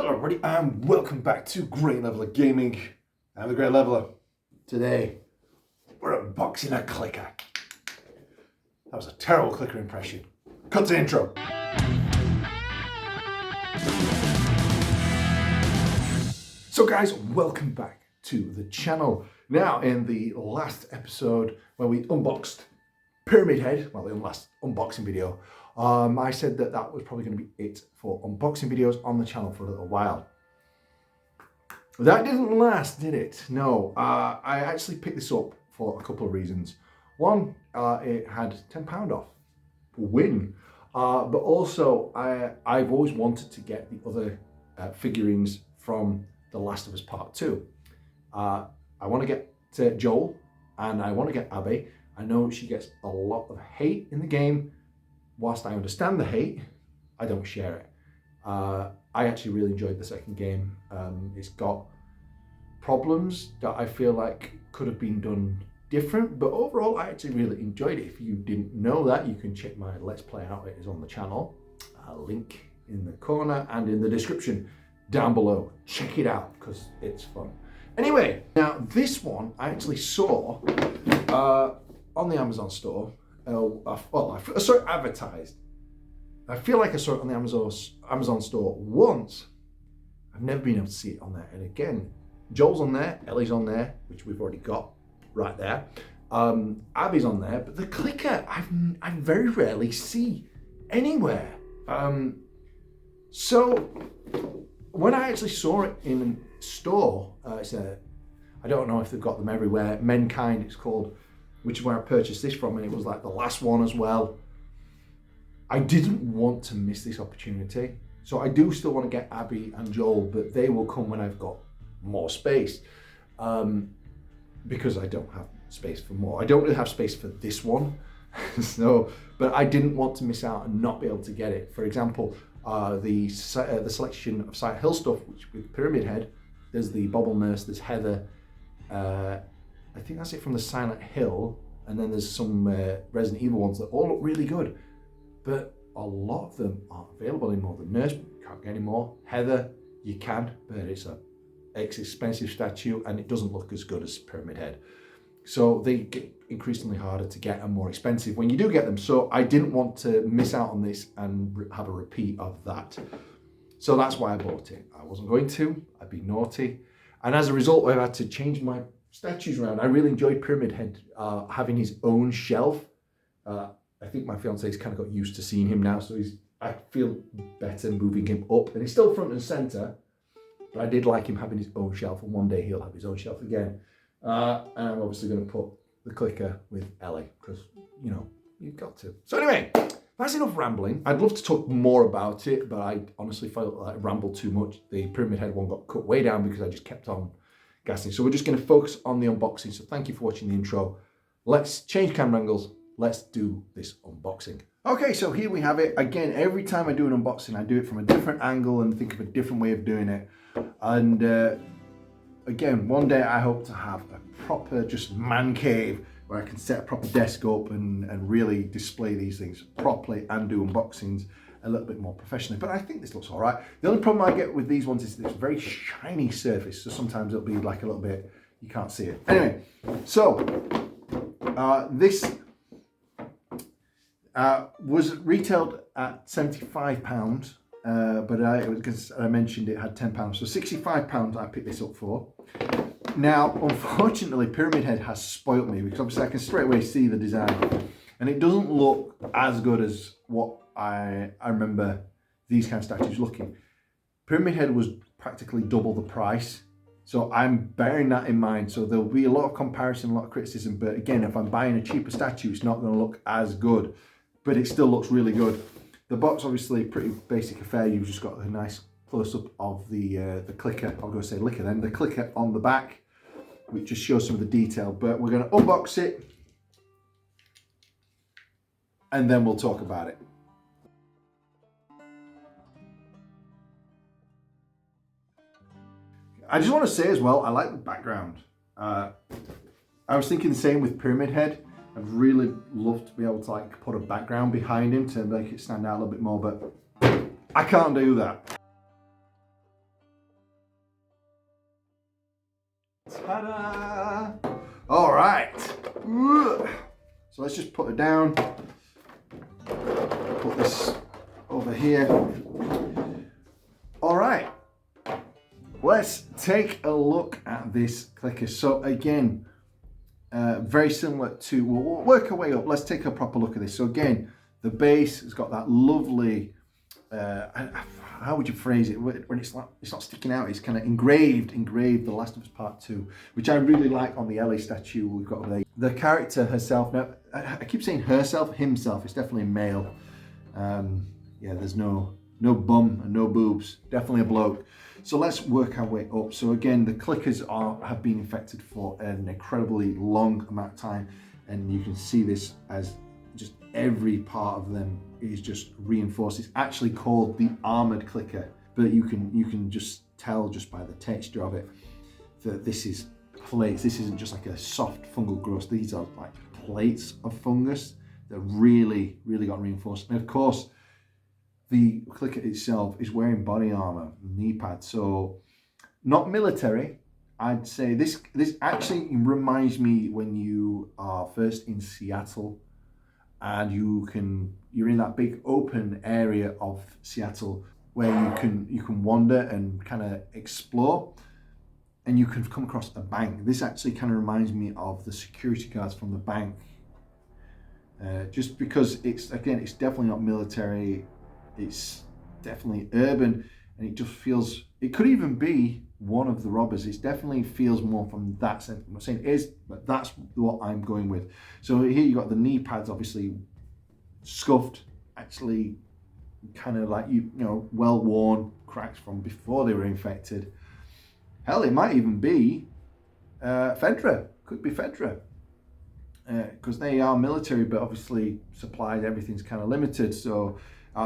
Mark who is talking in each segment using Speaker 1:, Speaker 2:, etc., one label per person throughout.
Speaker 1: Hello everybody and welcome back to Great Leveler Gaming. I'm the Great Leveler. Today we're unboxing a clicker. That was a terrible clicker impression. Cut to intro. So guys, welcome back to the channel. Now in the last episode where we unboxed Pyramid Head, well the last unboxing video, I said that was probably going to be it for unboxing videos on the channel for a little while. That didn't last, did it? No, I actually picked this up for a couple of reasons. One, it had £10 off, win. But also, I've always wanted to get the other figurines from The Last of Us Part 2. I want to get Joel and I want to get Abby. I know she gets a lot of hate in the game. Whilst I understand the hate, I don't share it. I actually really enjoyed the second game. It's got problems that I feel like could have been done different, but overall I actually really enjoyed it. If you didn't know that, you can check my Let's Play out. It is on the channel. Link in the corner and in the description down below. Check it out because it's fun. Anyway, now this one I actually saw on the Amazon store. I saw it advertised. I feel like I saw it on the Amazon store once. I've never been able to see it on there. And again, Joel's on there, Ellie's on there, which we've already got right there. Abby's on there, but the clicker I very rarely see anywhere. So when I actually saw it in a store, I don't know if they've got them everywhere. Mankind, it's called, which is where I purchased this from, and it was like the last one as well. I didn't want to miss this opportunity. So I do still want to get Abby and Joel, but they will come when I've got more space. Because I don't have space for more. I don't really have space for this one. But I didn't want to miss out and not be able to get it. For example, the selection of Silent Hill stuff, which with Pyramid Head, there's the Bobble Nurse, there's Heather, I think that's it from the Silent Hill, and then there's some Resident Evil ones that all look really good, but a lot of them aren't available anymore. The Nurse, you can't get anymore. Heather, you can, but it's an expensive statue and it doesn't look as good as Pyramid Head. So they get increasingly harder to get and more expensive when you do get them. So I didn't want to miss out on this and have a repeat of that. So that's why I bought it. I wasn't going to, I'd be naughty. And as a result, I've had to change my statues around. I really enjoyed Pyramid Head having his own shelf. I think my fiance's kind of got used to seeing him now, so I feel better moving him up. And he's still front and center, but I did like him having his own shelf, and one day he'll have his own shelf again. And I'm obviously going to put the clicker with Ellie, because, you know, you've got to. So anyway, that's enough rambling. I'd love to talk more about it, but I honestly felt like I rambled too much. The Pyramid Head one got cut way down because I just kept on gassing. So we're just going to focus on the unboxing. So thank you for watching the intro. Let's change camera angles. Let's do this unboxing. Okay, so here we have it. Again, every time I do an unboxing, I do it from a different angle and think of a different way of doing it. And again, one day I hope to have a proper just man cave where I can set a proper desk up and really display these things properly and do unboxings a little bit more professionally. But I think this looks all right. The only problem I get with these ones is this very shiny surface. So sometimes it'll be like a little bit, you can't see it. Anyway, so this was retailed at £75, but because I mentioned it had £10. So £65 I picked this up for. Now, unfortunately, Pyramid Head has spoilt me because obviously I can straight away see the design and it doesn't look as good as what I remember these kind of statues looking. Pyramid Head was practically double the price. So I'm bearing that in mind. So there'll be a lot of comparison, a lot of criticism. But again, if I'm buying a cheaper statue, it's not going to look as good, but it still looks really good. The box, obviously, pretty basic affair. You've just got a nice close-up of the clicker. I was going to say licker then. The clicker on the back, which just shows some of the detail. But we're going to unbox it, and then we'll talk about it. I just want to say as well, I like the background. I was thinking the same with Pyramid Head. I'd really love to be able to like put a background behind him to make it stand out a little bit more, but I can't do that. Ta-da! All right. So let's just put it down. Put this over here. All right. Let's take a look at this clicker. So again, very similar to, we'll work our way up. Let's take a proper look at this. So again, the base has got that lovely, how would you phrase it? When it's not sticking out, it's kind of engraved, The Last of Us Part 2, which I really like on the Ellie statue we've got over there. The character herself, now I keep saying herself, himself, it's definitely a male. Yeah, there's no bum and no boobs, definitely a bloke. So let's work our way up. So again, the clickers have been infected for an incredibly long amount of time, and you can see this as just every part of them is just reinforced. It's actually called the armored clicker, but you can just tell just by the texture of it that this is plates. This isn't just like a soft fungal growth. These are like plates of fungus that really got reinforced. And of course, the clicker itself is wearing body armor, knee pads, so not military. I'd say this actually reminds me when you are first in Seattle and you're in that big open area of Seattle where you can wander and kind of explore, and you can come across a bank. This actually kind of reminds me of the security guards from the bank, just because it's definitely not military. It's definitely urban, and it just feels, it could even be one of the robbers. It definitely feels more from that sense. I'm not saying it is, but that's what I'm going with. So here you got the knee pads, obviously scuffed, actually kind of like, you know, well worn, cracks from before they were infected. Hell, it might even be Fedra. Could be Fedra, because they are military, but obviously supplies, everything's kind of limited. So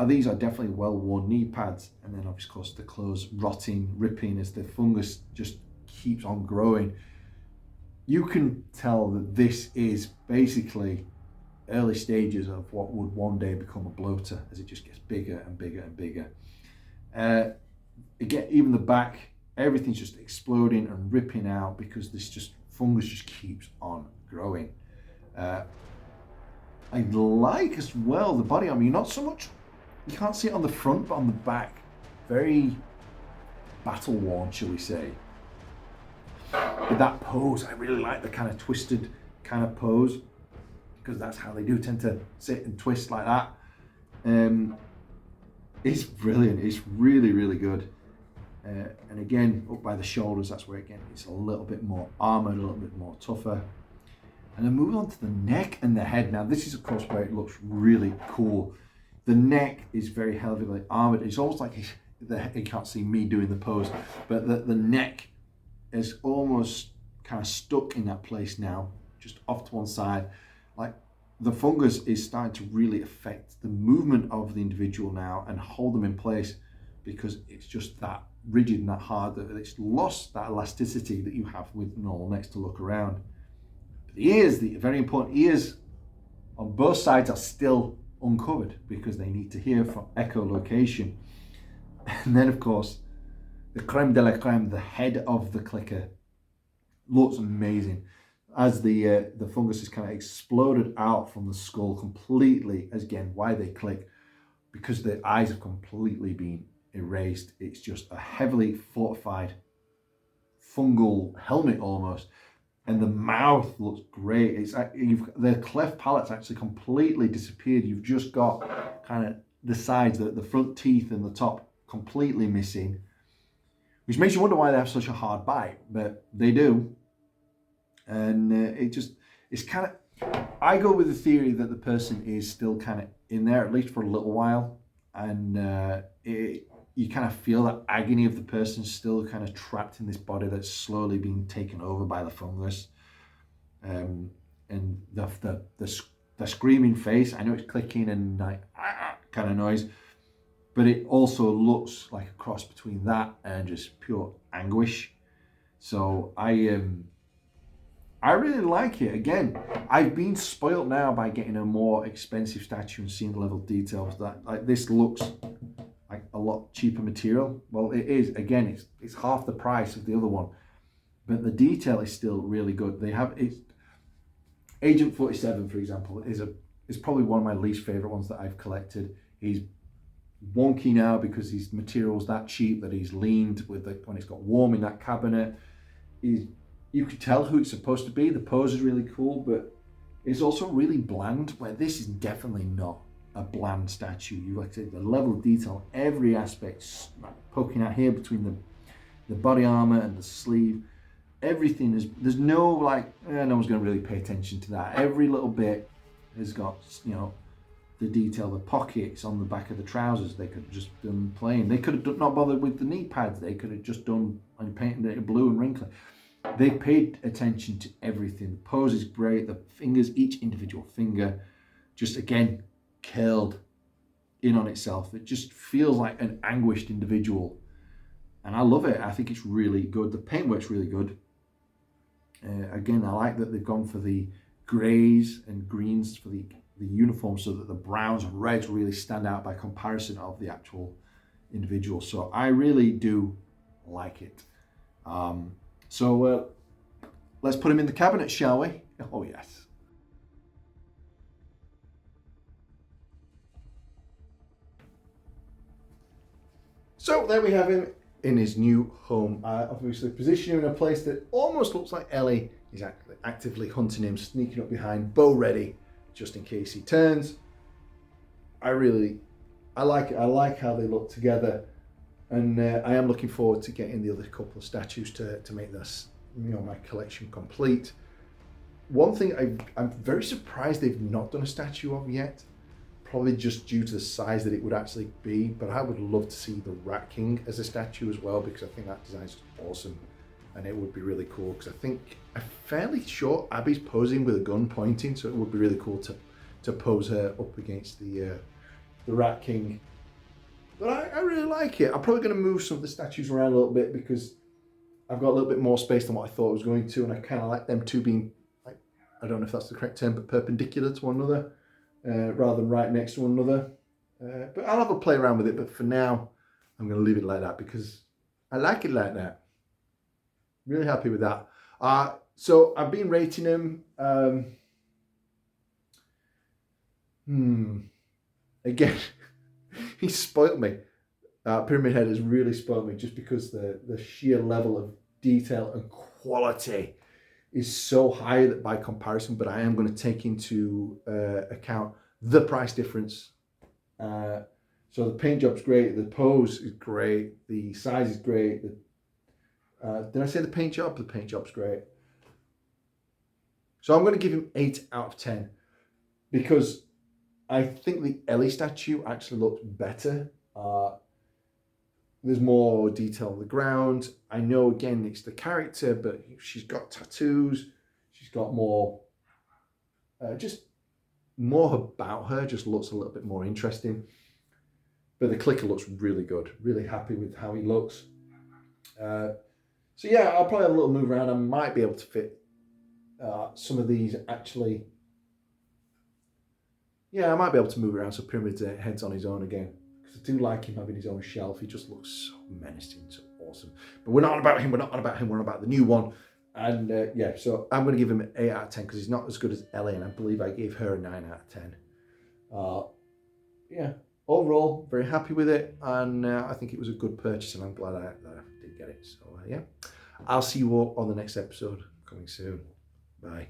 Speaker 1: these are definitely well-worn knee pads, and then of course the clothes rotting, ripping as the fungus just keeps on growing. You can tell that this is basically early stages of what would one day become a bloater as it just gets bigger and bigger and bigger. Again, even the back, everything's just exploding and ripping out because this fungus just keeps on growing. I like as well the body armor. Not so much, you can't see it on the front, but on the back, very battle worn, shall we say. With that pose, I really like the kind of twisted kind of pose, because that's how they do tend to sit and twist like that. It's brilliant. It's really good. And again, up by the shoulders, that's where again it's a little bit more armored, a little bit more tougher. And then moving on to the neck and the head. Now this is of course where it looks really cool. The neck is very heavily armored. It's almost like you can't see me doing the pose, but the neck is almost kind of stuck in that place now, just off to one side. Like the fungus is starting to really affect the movement of the individual now and hold them in place, because it's just that rigid and that hard that it's lost that elasticity that you have with normal necks to look around. But the ears, the very important ears on both sides, are still uncovered because they need to hear from echolocation. And then of course the creme de la creme, the head of the clicker, looks amazing as the fungus is kind of exploded out from the skull completely. Again, why they click, because the eyes have completely been erased. It's just a heavily fortified fungal helmet almost. And the mouth looks great. It's the cleft palate's actually completely disappeared. You've just got kind of the sides, the front teeth and the top completely missing, which makes you wonder why they have such a hard bite, but they do. And it's kind of, I go with the theory that the person is still kind of in there, at least for a little while, and you kind of feel that agony of the person still kind of trapped in this body that's slowly being taken over by the fungus. And the screaming face, I know it's clicking and like kind of noise, but it also looks like a cross between that and just pure anguish. So I really like it. Again, I've been spoiled now by getting a more expensive statue and seeing the level of details that like this looks like a lot cheaper material. Well, it is. Again, it's half the price of the other one, but the detail is still really good. They have it. Agent 47, for example, is probably one of my least favorite ones that I've collected. He's wonky now because his material's that cheap that he's leaned with when it's got warm in that cabinet. You could tell who it's supposed to be. The pose is really cool, but it's also really bland, where this is definitely not a bland statue. You like to say the level of detail, every aspect like poking out here between the body armor and the sleeve. Everything is, there's no like, no one's going to really pay attention to that. Every little bit has got, you know, the detail, the pockets on the back of the trousers. They could have just done plain. They could have not bothered with the knee pads. They could have just done and painted it blue and wrinkly. They paid attention to everything. The pose is great. The fingers, each individual finger, just again curled in on itself. It just feels like an anguished individual, and I love it. I think it's really good. The paintwork's really good. Again, I like that they've gone for the greys and greens for the uniform, so that the browns and reds really stand out by comparison of the actual individual. So I really do like it. So let's put him in the cabinet, shall we? Oh yes. So there we have him in his new home. Obviously position him in a place that almost looks like Ellie is actively hunting him, sneaking up behind, bow ready, just in case he turns. I like it. I like how they look together, and I am looking forward to getting the other couple of statues to make this, you know, my collection complete. One thing I'm very surprised they've not done a statue of yet, probably just due to the size that it would actually be, but I would love to see the Rat King as a statue as well, because I think that design is awesome, and it would be really cool, because I'm fairly sure Abby's posing with a gun pointing, so it would be really cool to pose her up against the Rat King. But I really like it. I'm probably going to move some of the statues around a little bit, because I've got a little bit more space than what I thought I was going to, and I kind of like them two being, like, I don't know if that's the correct term, but perpendicular to one another, rather than right next to one another. But I'll have a play around with it, but for now, I'm going to leave it like that, because I like it like that. Really happy with that. So I've been rating him. Again, he spoiled me. Pyramid Head has really spoiled me, just because the sheer level of detail and quality is so high that by comparison, but I am going to take into account the price difference. So the paint job's great, the pose is great, the size is great. Did I say the paint job? The paint job's great. So I'm going to give him 8 out of 10, because I think the Ellie statue actually looks better. There's more detail on the ground. I know, again, it's the character, but she's got tattoos. She's got more, just more about her, just looks a little bit more interesting. But the clicker looks really good. Really happy with how he looks. So yeah, I'll probably have a little move around. I might be able to fit some of these actually. Yeah, I might be able to move around so Pyramid Head's on his own again. Because I do like him having his own shelf. He just looks so menacing, so awesome. But we're not on about him, we're on about the new one. And yeah, so I'm going to give him an 8 out of 10, because he's not as good as Ellie, and I believe I gave her a 9 out of 10. Yeah, overall, very happy with it, and I think it was a good purchase, and I'm glad that I did get it. So yeah, I'll see you all on the next episode, coming soon. Bye.